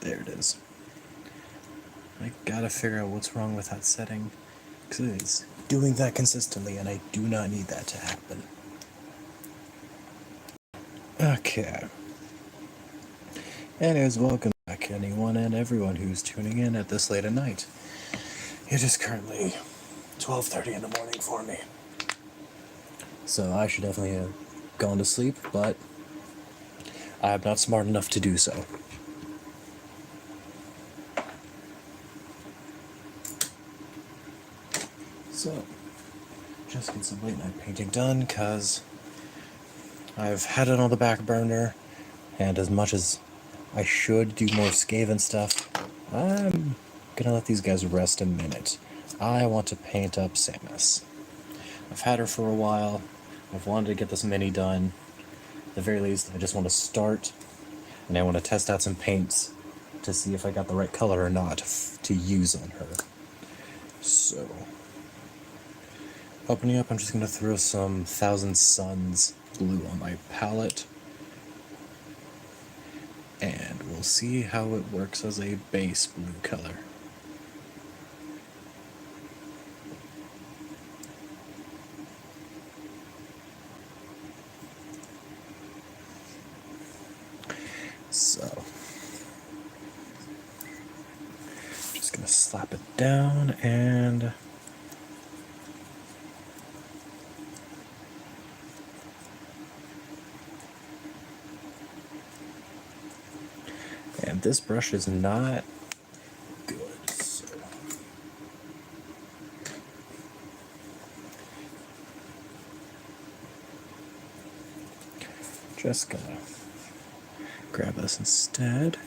There it is. I gotta figure out what's wrong with that setting, because it's doing that consistently, and I do not need that to happen. Okay. Anyways, welcome back, anyone and everyone who's tuning in at this late at night. It is currently 12:30 in the morning for me. So I should definitely have gone to sleep, but I'm not smart enough to do so. So, just get some late night painting done, because I've had it on the back burner, and as much as I should do more Skaven stuff, I'm gonna let these guys rest a minute. I want to paint up Samus. I've had her for a while. I've wanted to get this mini done. At the very least, I just want to start, and I want to test out some paints to see if I got the right color or not to use on her. So, opening up, I'm just going to throw some Thousand Suns blue on my palette, and we'll see how it works as a base blue color. So, just going to slap it down and this brush is not good, so just gonna grab this instead.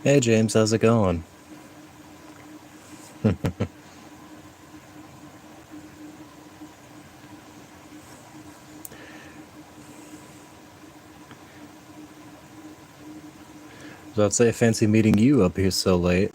Hey James, how's it going? So I'd say fancy meeting you up here so late.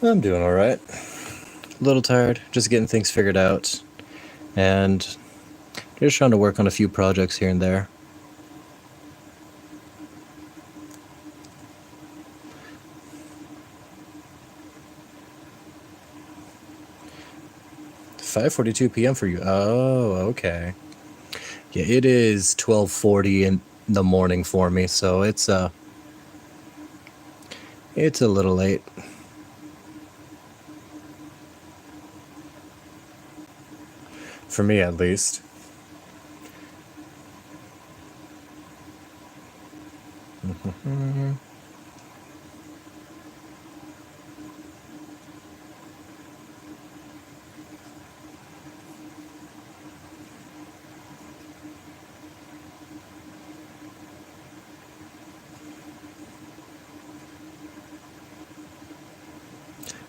I'm doing alright. A little tired, just getting things figured out. And just trying to work on a few projects here and there. $5:42 p.m. for you. Oh, okay. Yeah, it is 12:40 in the morning for me, so it's a little late. For me, at least.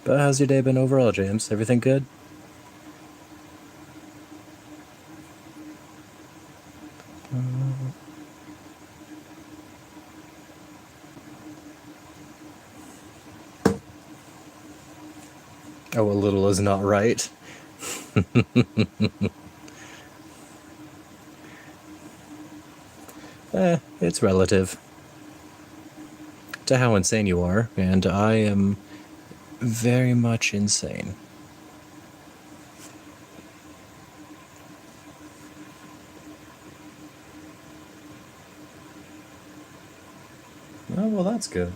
But how's your day been overall, James? Everything good? Oh, a little is not right. It's relative to how insane you are, and I am very much insane. Oh, well, that's good.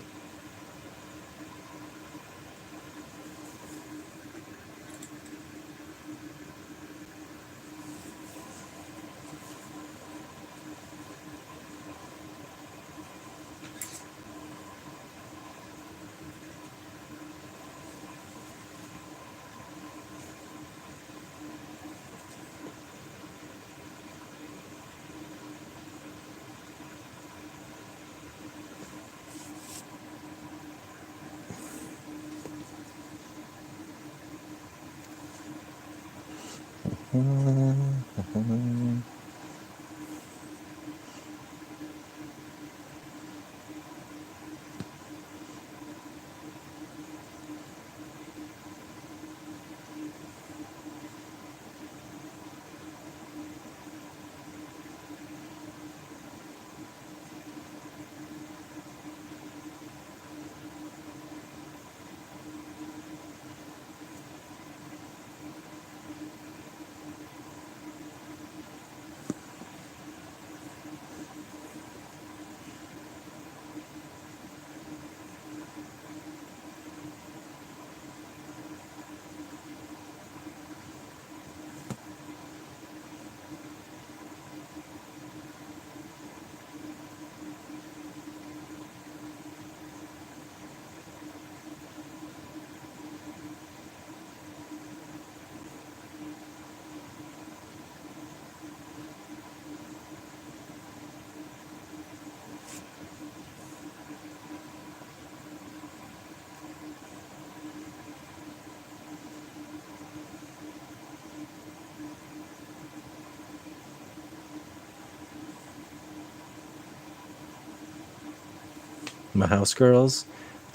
My house girls?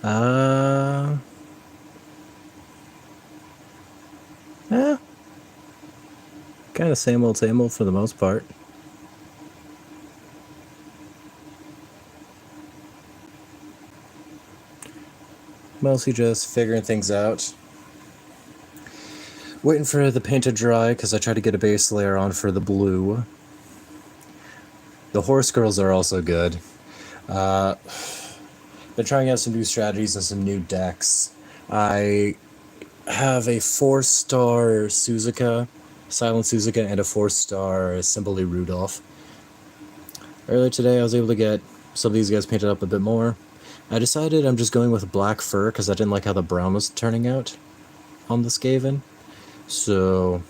Uh. Yeah. Kind of same old for the most part. Mostly just figuring things out. Waiting for the paint to dry because I tried to get a base layer on for the blue. The horse girls are also good. Been trying out some new strategies and some new decks. I have a 4-star Suzuka Silent Suzuka, and a 4-star Simply Rudolph. Earlier today I was able to get some of these guys painted up a bit more. I decided I'm just going with black fur because I didn't like how the brown was turning out on the Skaven. So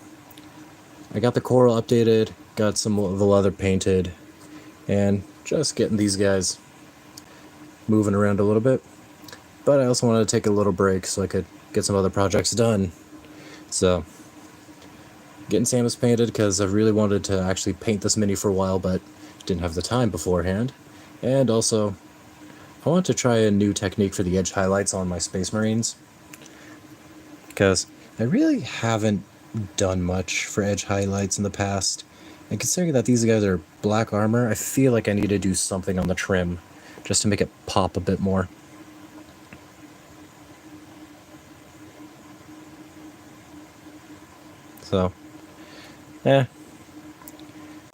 I got the coral updated, got some of the leather painted, and just getting these guys moving around a little bit. But I also wanted to take a little break so I could get some other projects done. So getting Samus painted because I really wanted to actually paint this mini for a while, but didn't have the time beforehand. And also, I want to try a new technique for the edge highlights on my Space Marines, because I really haven't done much for edge highlights in the past. And considering that these guys are black armor, I feel like I need to do something on the trim just to make it pop a bit more. So,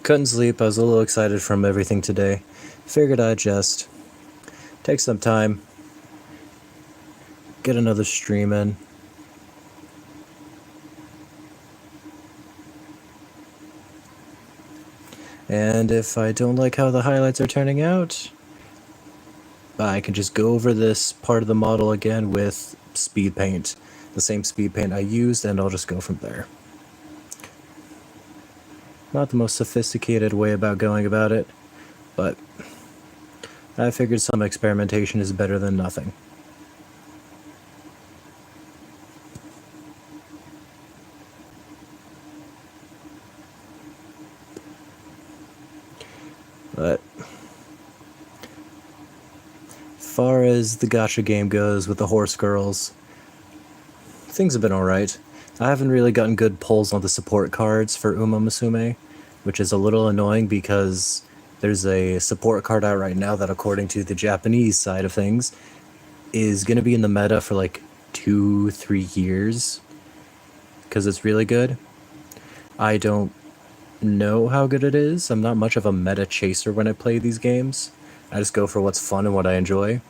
couldn't sleep. I was a little excited from everything today. Figured I'd just take some time, get another stream in. And if I don't like how the highlights are turning out, I can just go over this part of the model again with speed paint, the same speed paint I used, and I'll just go from there. Not the most sophisticated way about going about it, but I figured some experimentation is better than nothing. But as far as the gacha game goes with the horse girls, things have been alright. I haven't really gotten good pulls on the support cards for Uma Musume, which is a little annoying because there's a support card out right now that, according to the Japanese side of things, is going to be in the meta for like 2-3 years because it's really good. I don't know how good it is. I'm not much of a meta chaser when I play these games. I just go for what's fun and what I enjoy.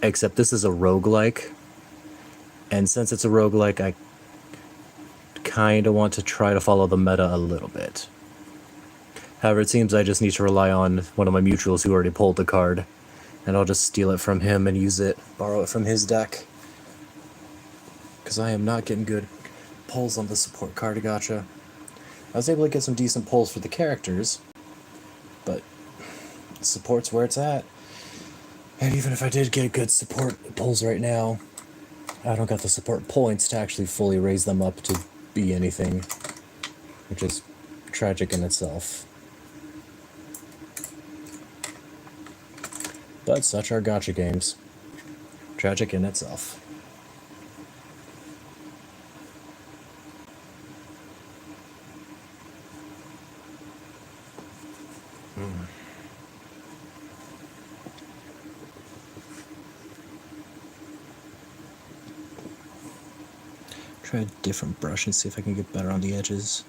Except this is a roguelike, and since it's a roguelike, I kind of want to try to follow the meta a little bit. However, it seems I just need to rely on one of my mutuals who already pulled the card, and I'll just steal it from him and use it, borrow it from his deck. Because I am not getting good pulls on the support card gacha. I was able to get some decent pulls for the characters, but support's where it's at. And even if I did get good support pulls right now, I don't got the support points to actually fully raise them up to be anything, which is tragic in itself. But such are gacha games. Tragic in itself. Try a different brush and see if I can get better on the edges.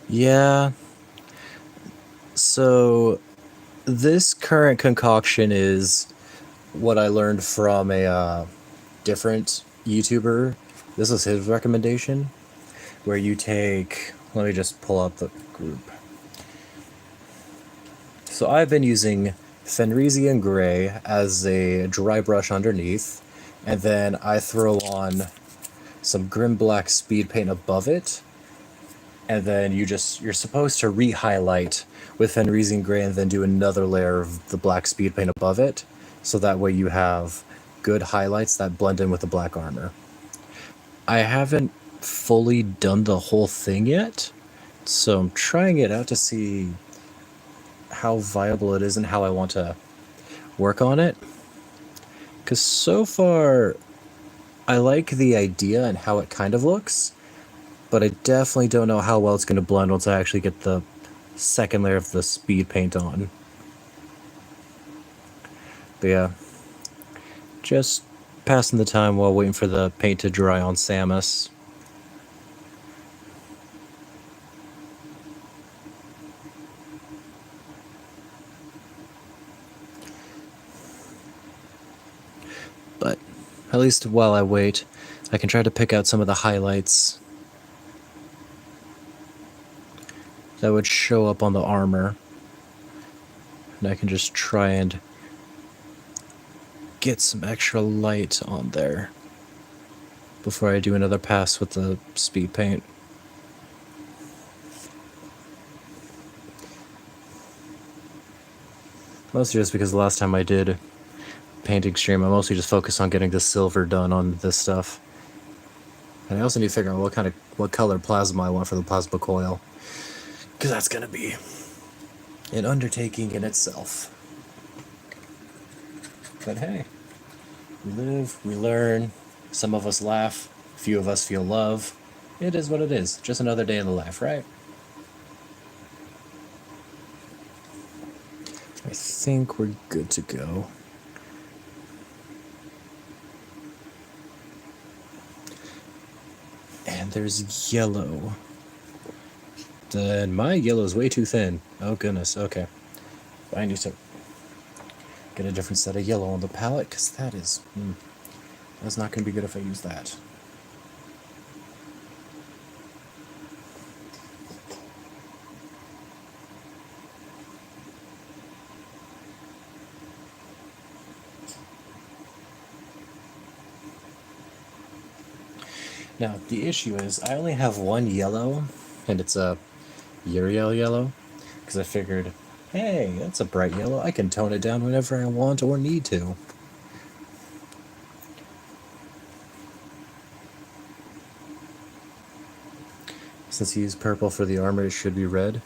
Yeah. So this current concoction is what I learned from a different YouTuber. This was his recommendation, where you take, let me just pull out the group. So I've been using Fenrisian Gray as a dry brush underneath, and then I throw on some Grim Black speed paint above it, and then you're supposed to re-highlight with Fenrisian Gray and then do another layer of the black speed paint above it, so that way you have good highlights that blend in with the black armor. I haven't fully done the whole thing yet, so I'm trying it out to see how viable it is and how I want to work on it. Because so far, I like the idea and how it kind of looks, but I definitely don't know how well it's going to blend once I actually get the second layer of the speed paint on. But yeah, just passing the time while waiting for the paint to dry on Samus. But at least while I wait, I can try to pick out some of the highlights that would show up on the armor. And I can just try and get some extra light on there before I do another pass with the speed paint. Mostly just because the last time I did painting stream, I mostly just focused on getting the silver done on this stuff. And I also need to figure out what color plasma I want for the plasma coil, because that's gonna be an undertaking in itself. But hey, we live, we learn, some of us laugh, few of us feel love. It is what it is, just another day in the life, right? I think we're good to go. And there's yellow. Then my yellow is way too thin. Oh goodness, okay. I need to get a different set of yellow on the palette, because that's not going to be good if I use that. Now, the issue is, I only have one yellow, and it's a Uriel yellow, because I figured, hey, that's a bright yellow, I can tone it down whenever I want or need to. Since you use purple for the armor, it should be red.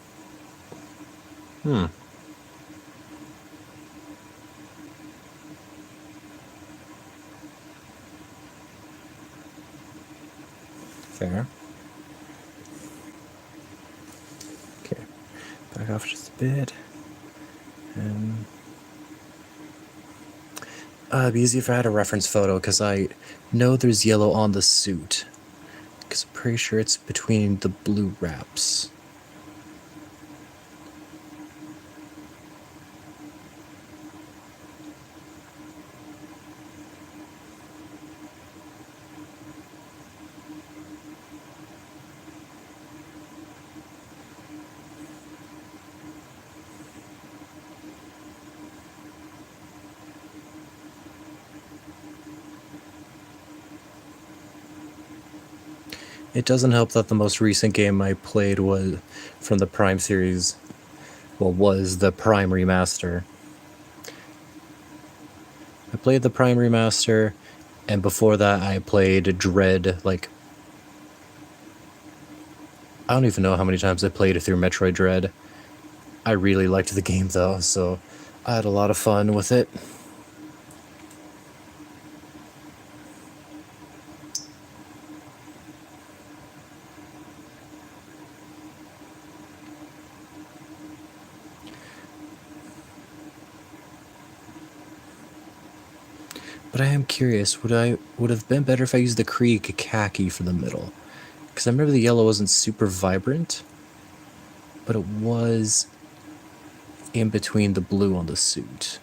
Fair. Okay, back off just a bit. And it'd be easy if I had a reference photo, because I know there's yellow on the suit. Because I'm pretty sure it's between the blue wraps. It doesn't help that the most recent game I played was from the Prime series, was the Prime Remaster. I played the Prime Remaster, and before that I played Dread, I don't even know how many times I played it through Metroid Dread. I really liked the game though, so I had a lot of fun with it. But I am curious, would have been better if I used the Krieg khaki for the middle? Because I remember the yellow wasn't super vibrant, but it was in between the blue on the suit.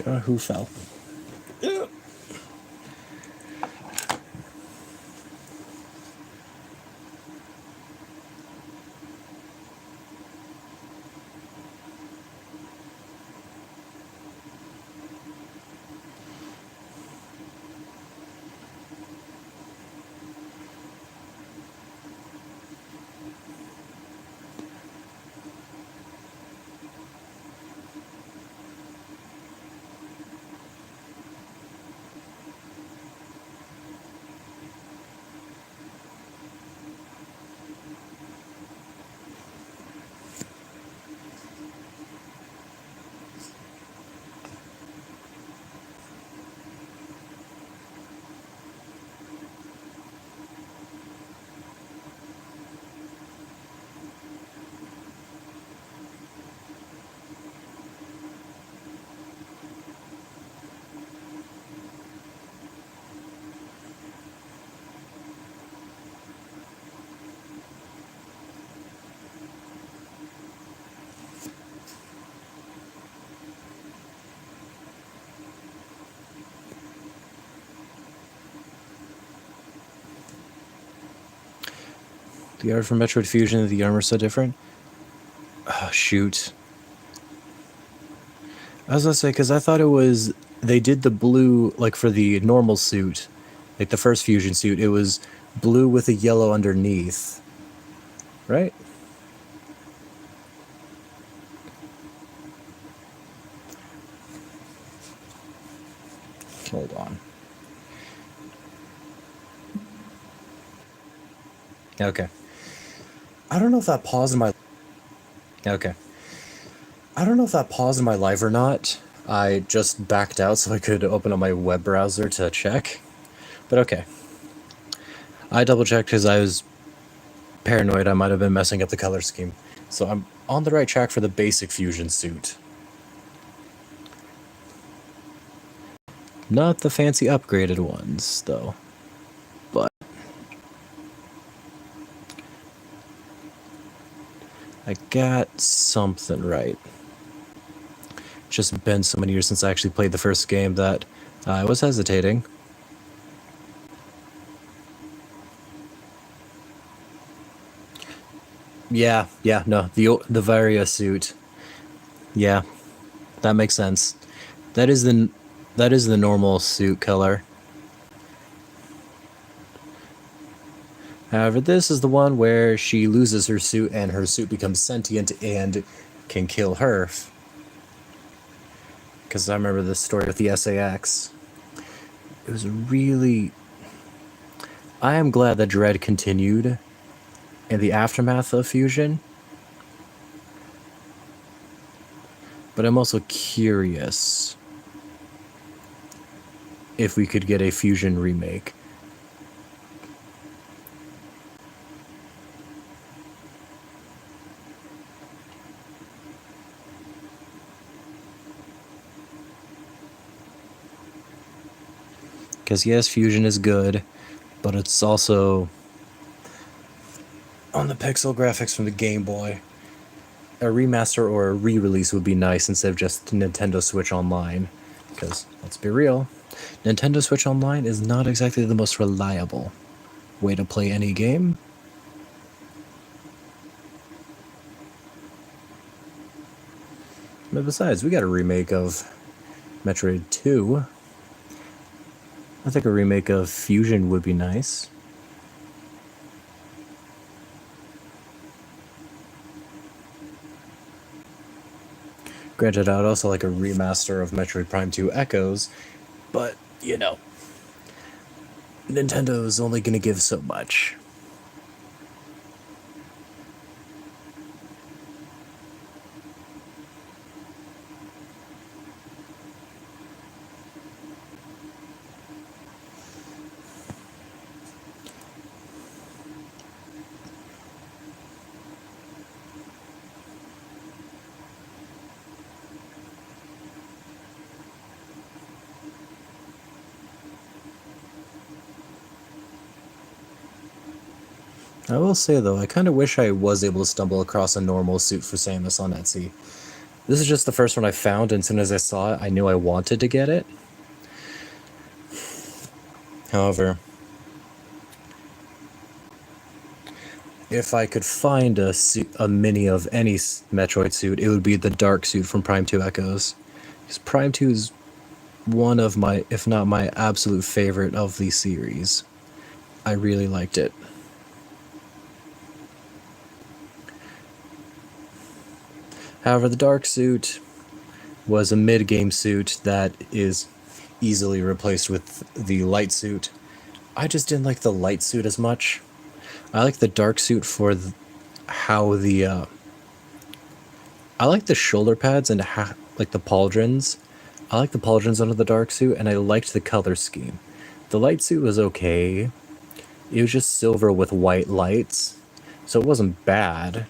Who fell? The art from Metroid Fusion, the armor's so different. Oh, shoot. I was gonna say, because I thought it was... They did the blue, like, for the normal suit. Like, the first Fusion suit, it was blue with a yellow underneath. Right? Hold on. Okay. I don't know if that paused in my... Okay. I don't know if that paused in my live or not. I just backed out so I could open up my web browser to check. But okay. I double-checked because I was paranoid I might have been messing up the color scheme. So I'm on the right track for the basic Fusion suit. Not the fancy upgraded ones, though. But I got something right. Just been so many years since I actually played the first game that I was hesitating. Yeah, no, the Varia suit. Yeah, that makes sense. That is the normal suit color. However, this is the one where she loses her suit and her suit becomes sentient and can kill her. Because I remember this story with the SAX. It was really... I am glad that Dread continued in the aftermath of Fusion. But I'm also curious if we could get a Fusion remake. Because yes, Fusion is good, but it's also on the pixel graphics from the Game Boy. A remaster or a re-release would be nice instead of just Nintendo Switch Online. Because, let's be real, Nintendo Switch Online is not exactly the most reliable way to play any game. But besides, we got a remake of Metroid 2. I think a remake of Fusion would be nice. Granted, I'd also like a remaster of Metroid Prime 2 Echoes, but, you know, Nintendo's only gonna give so much. I will say, though, I kind of wish I was able to stumble across a normal suit for Samus on Etsy. This is just the first one I found, and as soon as I saw it, I knew I wanted to get it. However, if I could find a mini of any Metroid suit, it would be the dark suit from Prime 2 Echoes. Because Prime 2 is one of my, if not my absolute favorite of the series. I really liked it. However, the dark suit was a mid-game suit that is easily replaced with the light suit. I just didn't like the light suit as much. I like the dark suit for how the I like the shoulder pads and like the pauldrons. I like the pauldrons under the dark suit, and I liked the color scheme. The light suit was okay. It was just silver with white lights, so it wasn't bad.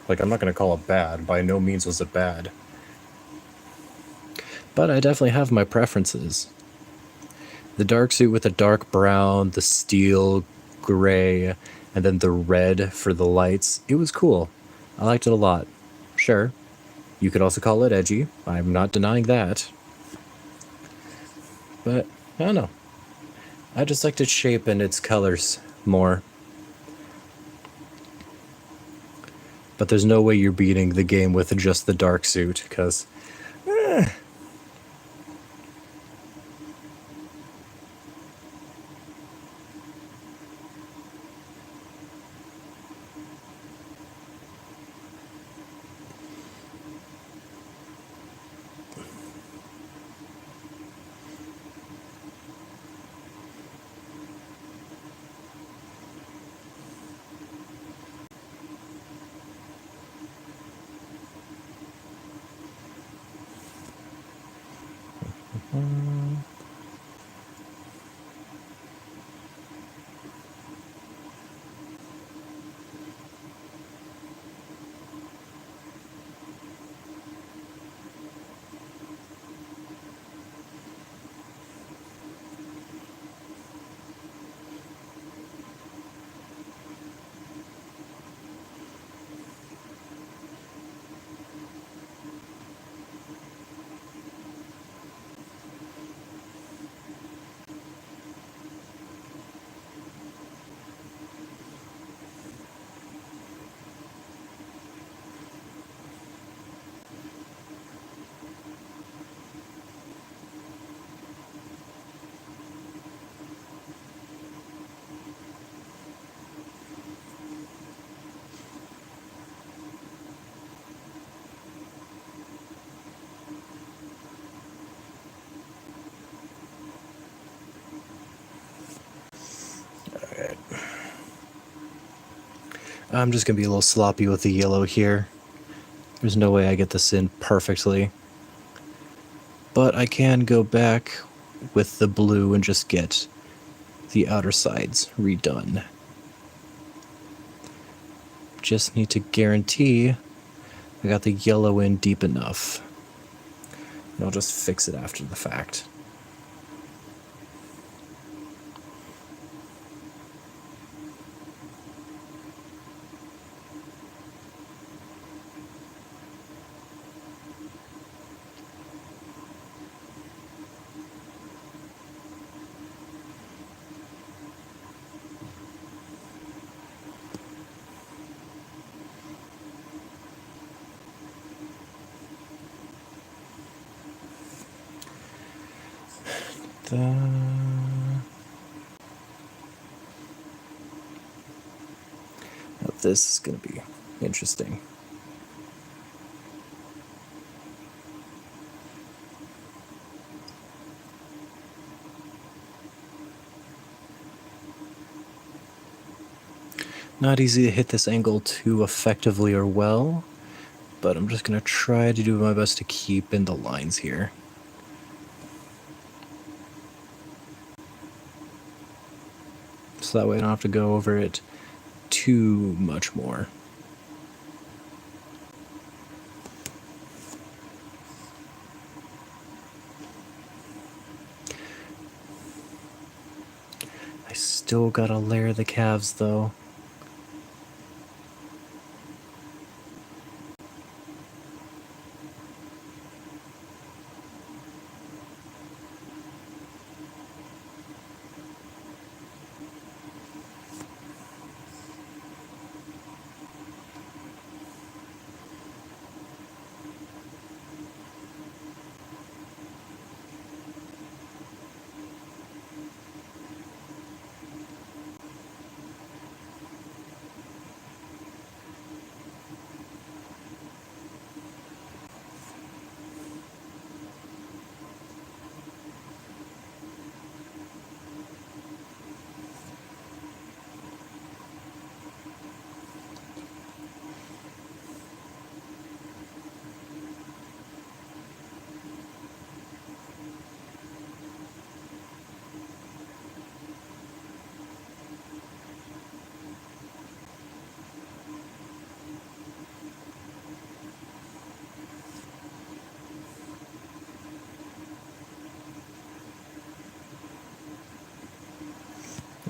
Like, I'm not going to call it bad. By no means was it bad. But I definitely have my preferences. The dark suit with the dark brown, the steel gray, and then the red for the lights, it was cool. I liked it a lot. Sure, you could also call it edgy. I'm not denying that. But, I don't know. I just liked its shape and its colors more. But there's no way you're beating the game with just the dark suit, because... I'm just gonna be a little sloppy with the yellow here. There's no way I get this in perfectly. But I can go back with the blue and just get the outer sides redone. Just need to guarantee I got the yellow in deep enough. And I'll just fix it after the fact. Now this is going to be interesting. Not easy to hit this angle too effectively or well, but I'm just going to try to do my best to keep in the lines here. So that way I don't have to go over it too much more. I still gotta layer the calves though.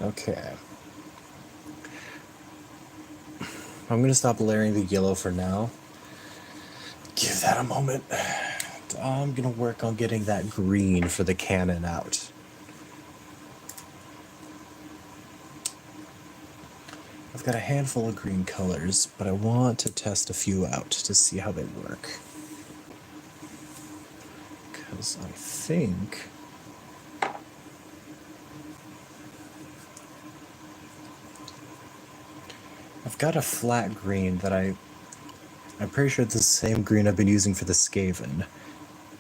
Okay. I'm gonna stop layering the yellow for now. Give that a moment. I'm gonna work on getting that green for the cannon out. I've got a handful of green colors, but I want to test a few out to see how they work. Because I think I've got a flat green that I'm pretty sure it's the same green I've been using for the Skaven.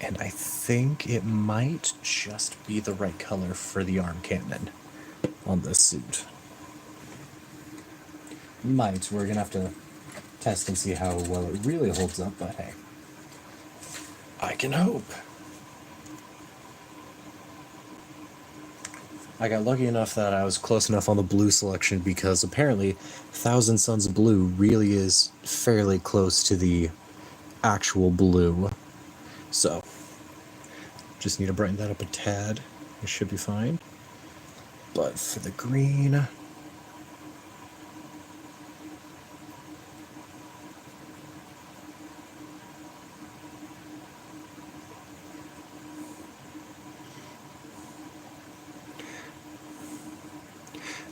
And I think it might just be the right color for the arm cannon on this suit. Might. We're gonna have to test and see how well it really holds up, but hey. I can hope. I got lucky enough that I was close enough on the blue selection because apparently Thousand Sons Blue really is fairly close to the actual blue. So, just need to brighten that up a tad. It should be fine. But for the green,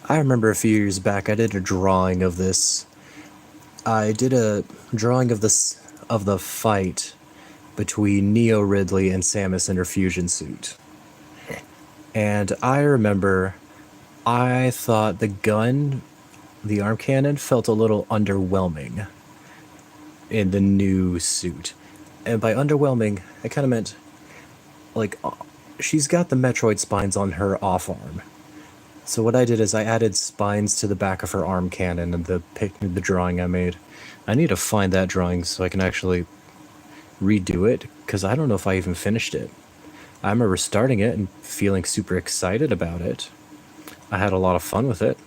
I remember a few years back I did a drawing of this. I did a drawing of the fight between Neo Ridley and Samus in her fusion suit. And I remember I thought the gun, the arm cannon, felt a little underwhelming in the new suit. And by underwhelming, I kind of meant, like, she's got the Metroid spines on her off arm. So what I did is I added spines to the back of her arm cannon in the drawing I made. I need to find that drawing so I can actually redo it, because I don't know if I even finished it. I remember starting it and feeling super excited about it. I had a lot of fun with it.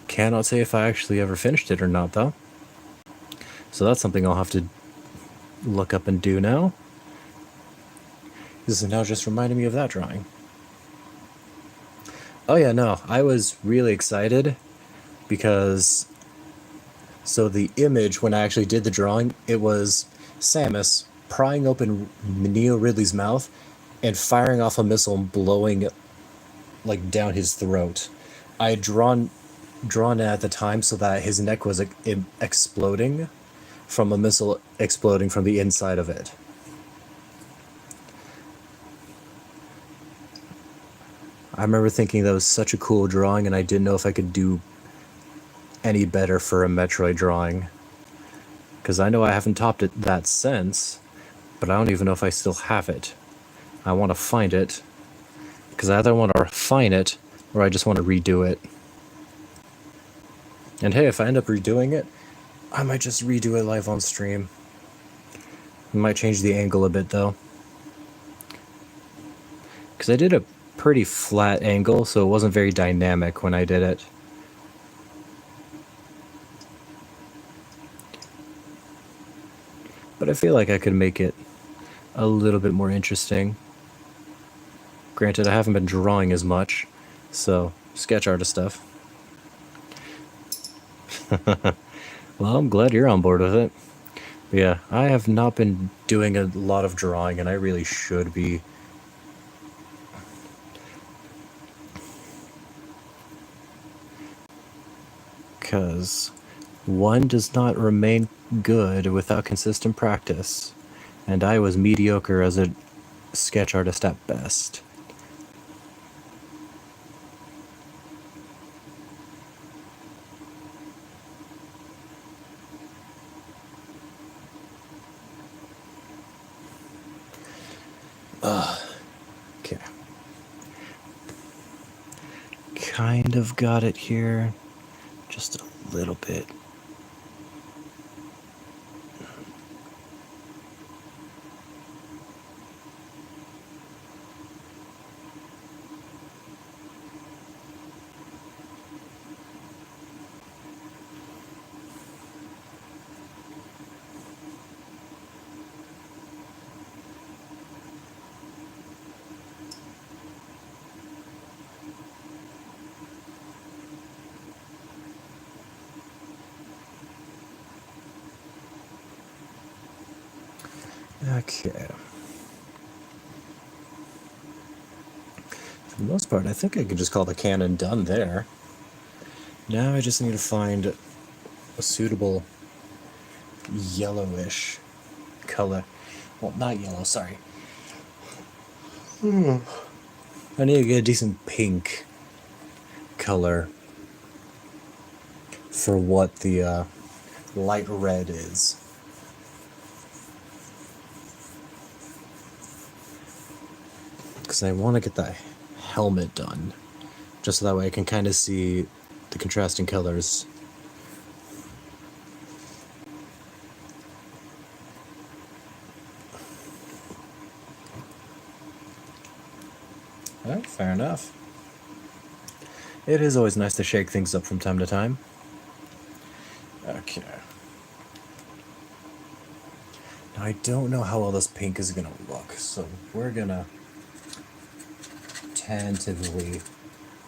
Cannot say if I actually ever finished it or not, though. So that's something I'll have to look up and do now. This is now just reminding me of that drawing. Oh yeah, no, I was really excited because, so the image when I actually did the drawing, it was Samus prying open Neo Ridley's mouth and firing off a missile and blowing it like down his throat. I had drawn it at the time so that his neck was exploding from a missile exploding from the inside of it. I remember thinking that was such a cool drawing, and I didn't know if I could do any better for a Metroid drawing. Because I know I haven't topped it that since, but I don't even know if I still have it. I want to find it, because I either want to refine it, or I just want to redo it. And hey, if I end up redoing it, I might just redo it live on stream. I might change the angle a bit, though. Because I did a pretty flat angle, so it wasn't very dynamic when I did it. But I feel like I could make it a little bit more interesting. Granted, I haven't been drawing as much, so sketch artist stuff. Well, I'm glad you're on board with it. But yeah, I have not been doing a lot of drawing, and I really should be. Because one does not remain good without consistent practice, and I was mediocre as a sketch artist at best. Okay. Kind of got it here. Just a little bit. Okay. For the most part, I think I can just call the cannon done there. Now I just need to find a suitable yellowish color. Well, not yellow, sorry. I need to get a decent pink color for what the light red is. Because I want to get that helmet done, just so that way I can kind of see the contrasting colors. Well, fair enough. It is always nice to shake things up from time to time. Okay. Now I don't know how well this pink is gonna look, so we're gonna tentatively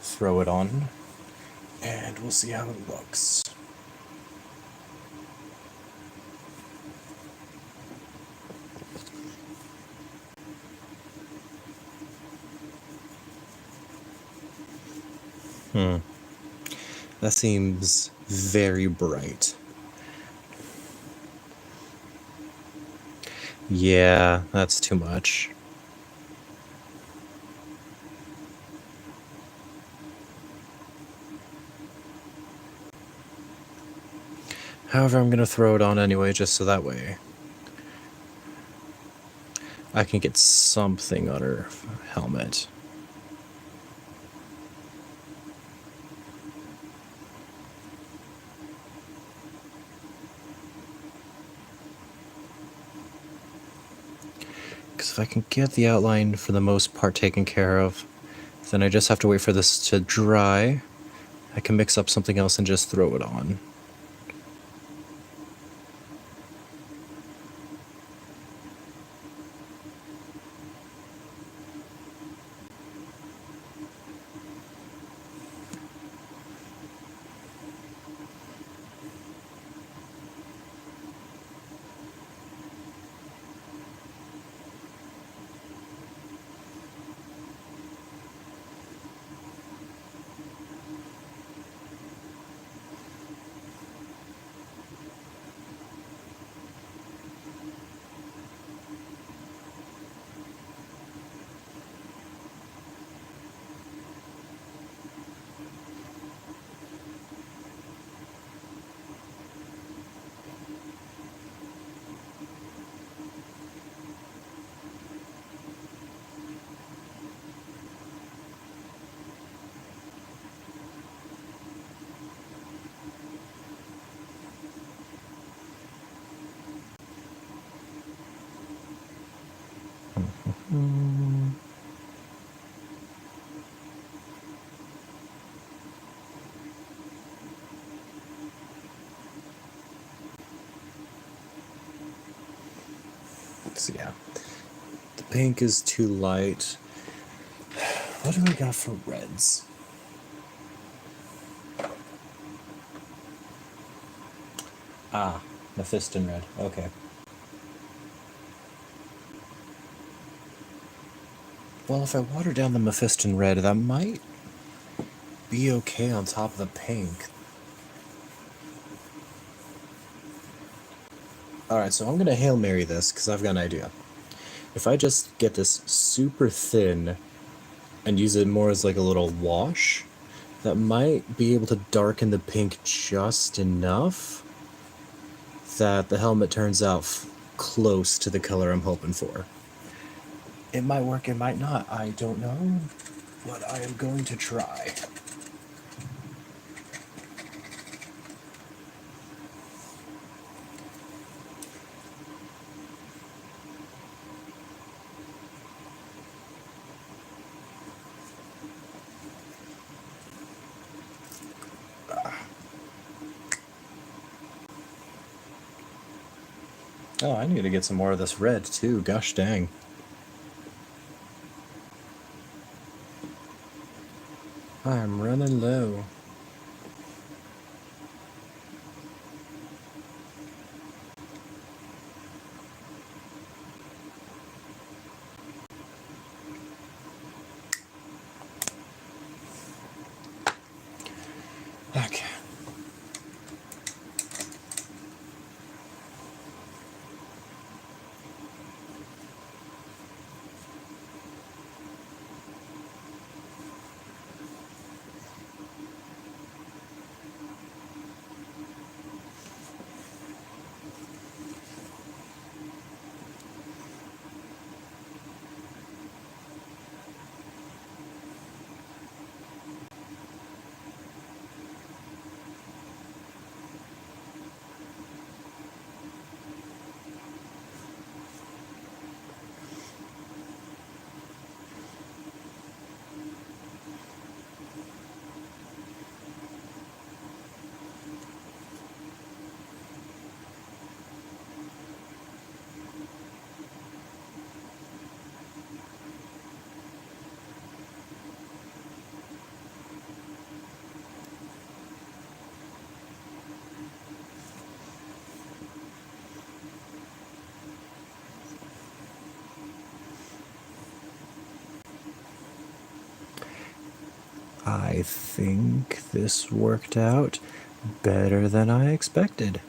throw it on, and we'll see how it looks. That seems very bright. Yeah, that's too much. However, I'm gonna throw it on anyway, just so that way I can get something on her helmet. Because if I can get the outline for the most part taken care of, then I just have to wait for this to dry. I can mix up something else and just throw it on. So yeah, the pink is too light. What do we got for reds? Ah, Mephiston red. Okay. Well, if I water down the Mephiston red, that might be okay on top of the pink. Alright, so I'm gonna Hail Mary this, because I've got an idea. If I just get this super thin and use it more as like a little wash, that might be able to darken the pink just enough that the helmet turns out close to the color I'm hoping for. It might work, it might not, I don't know, but I am going to try. Oh, I need to get some more of this red too, gosh dang. I'm running low. I think this worked out better than I expected.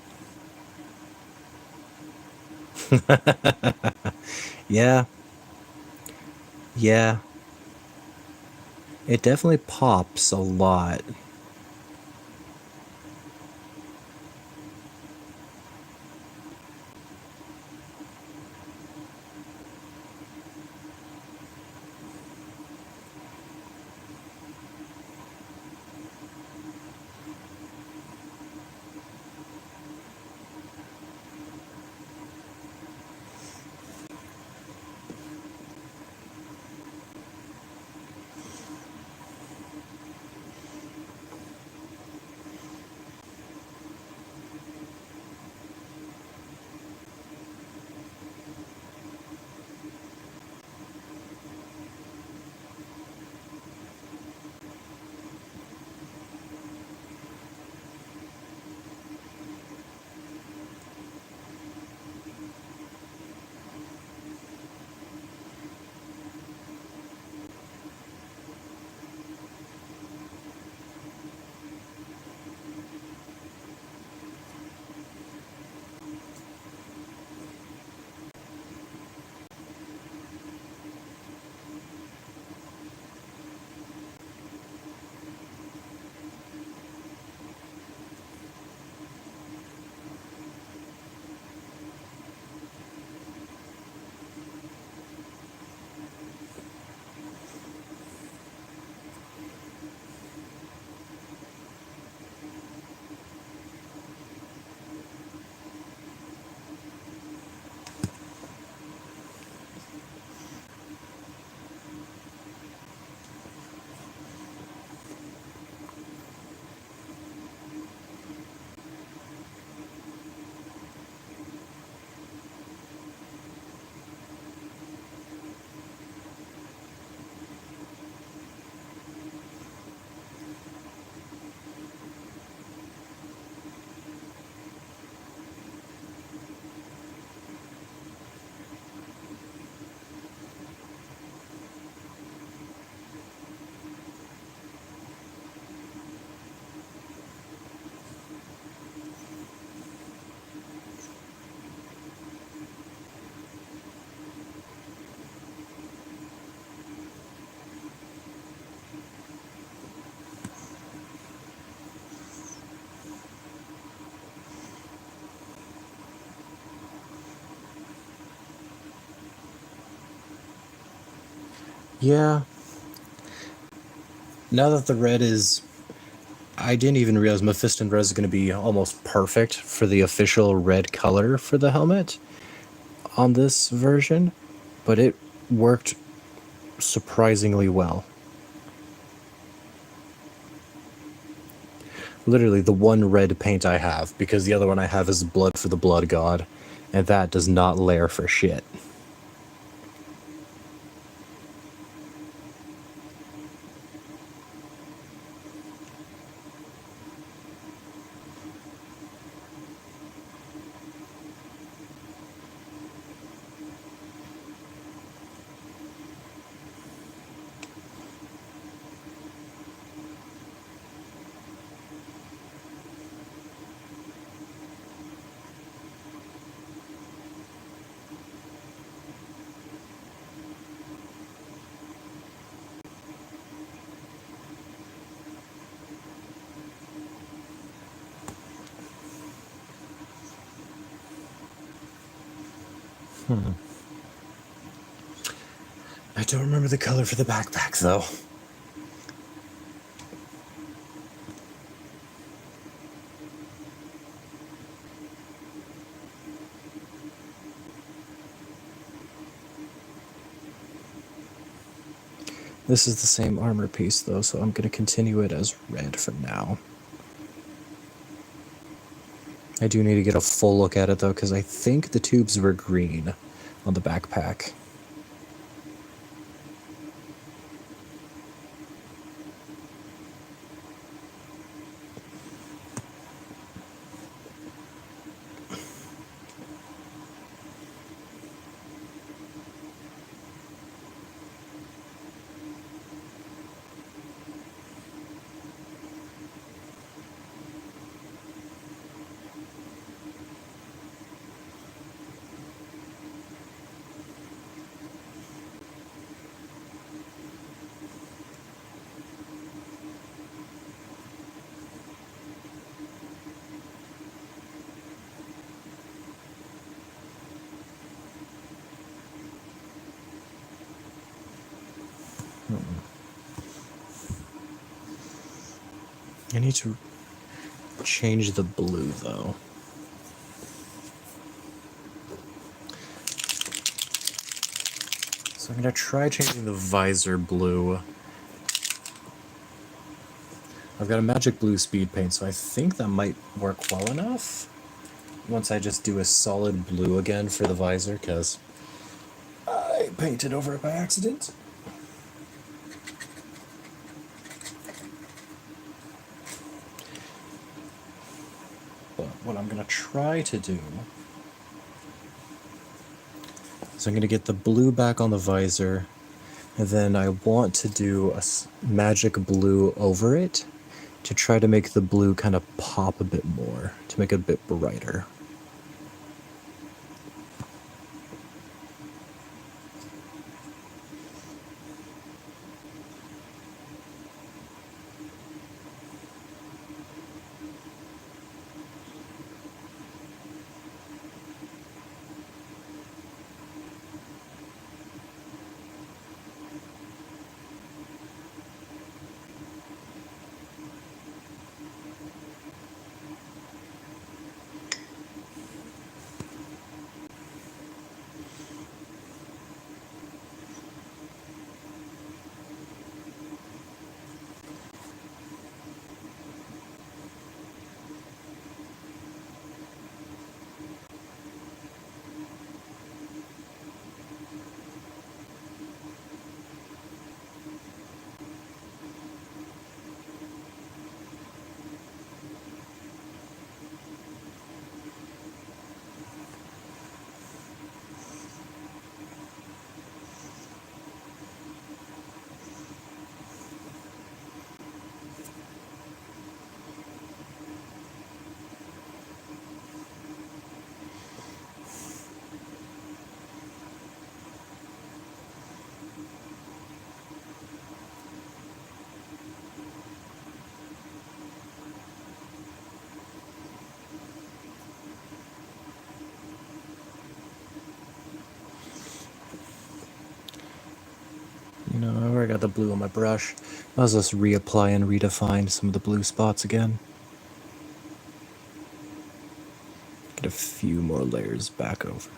Yeah, yeah. It definitely pops a lot. Yeah, now that the red is... I didn't even realize Mephiston Red is going to be almost perfect for the official red color for the helmet on this version, but it worked surprisingly well. Literally the one red paint I have, because the other one I have is blood for the blood god, and that does not layer for shit. I don't remember the color for the backpack though. This is the same armor piece though, so I'm going to continue it as red for now. I do need to get a full look at it though, because I think the tubes were green on the backpack. I need to change the blue though. So I'm gonna try changing the visor blue. I've got a magic blue speed paint, so I think that might work well enough. Once I just do a solid blue again for the visor, because I painted over it by accident. But what I'm gonna try to do is I'm gonna get the blue back on the visor, and then I want to do a magic blue over it to try to make the blue kind of pop a bit more, to make it a bit brighter. You know, I already got the blue on my brush. I'll just reapply and redefine some of the blue spots again. Get a few more layers back over.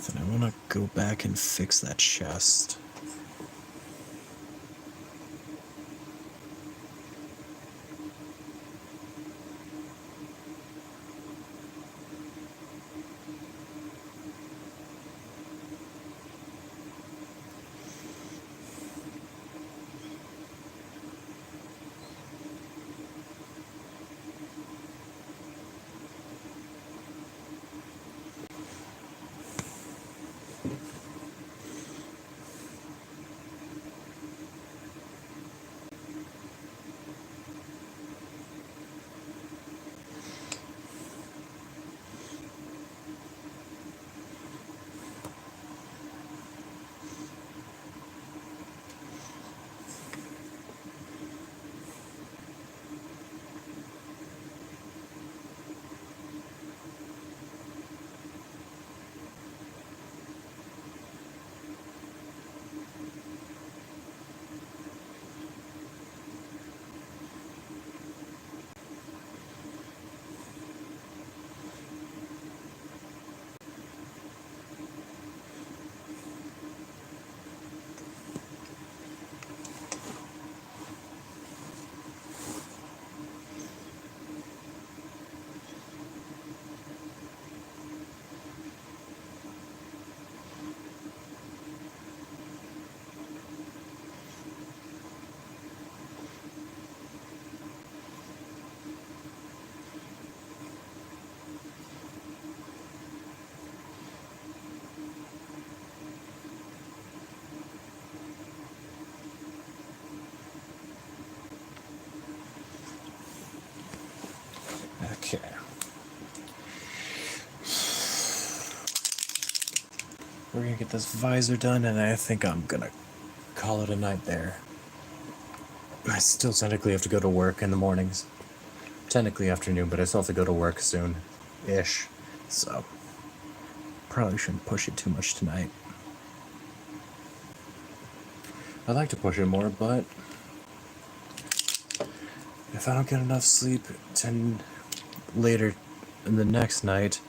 Then I want to go back and fix that chest. Okay. We're gonna get this visor done, and I think I'm gonna call it a night there. I still technically have to go to work in the mornings. Technically afternoon, but I still have to go to work soon-ish. So, probably shouldn't push it too much tonight. I'd like to push it more, but if I don't get enough sleep later in the next night,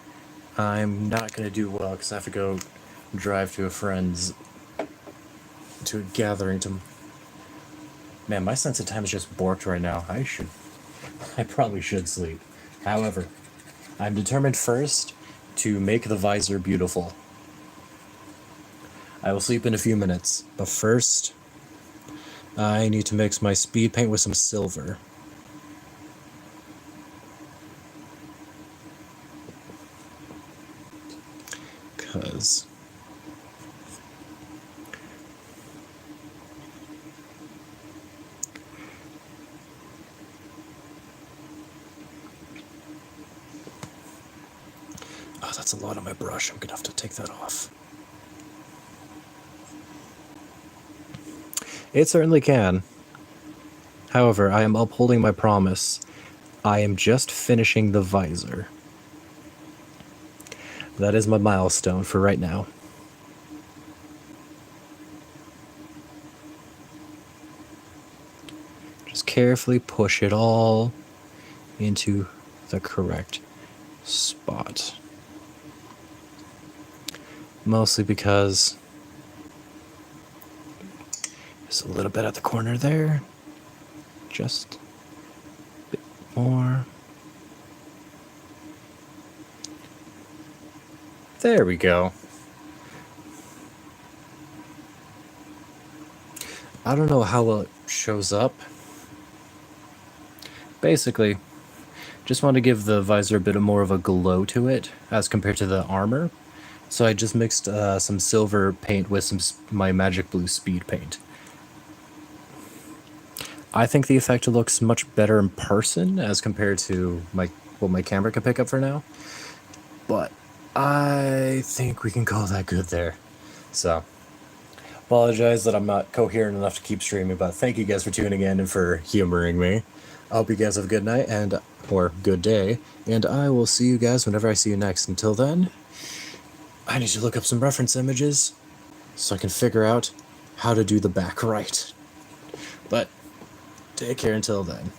I'm not going to do well because I have to go drive to a gathering to... Man, my sense of time is just borked right now. I probably should sleep. However, I'm determined first to make the visor beautiful. I will sleep in a few minutes, but first, I need to mix my speed paint with some silver. Because... Oh, that's a lot on my brush. I'm gonna have to take that off. It certainly can. However, I am upholding my promise. I am just finishing the visor. That is my milestone for right now. Just carefully push it all into the correct spot. Mostly because there's a little bit at the corner there. Just a bit more. There we go. I don't know how well it shows up. Basically, just want to give the visor a bit more of a glow to it as compared to the armor. So I just mixed some silver paint with my magic blue speed paint. I think the effect looks much better in person as compared to what my camera can pick up for now. But I think we can call that good there. So, apologize that I'm not coherent enough to keep streaming, but thank you guys for tuning in and for humoring me. I hope you guys have a good night or good day, and I will see you guys whenever I see you next. Until then, I need to look up some reference images so I can figure out how to do the back right. But take care until then.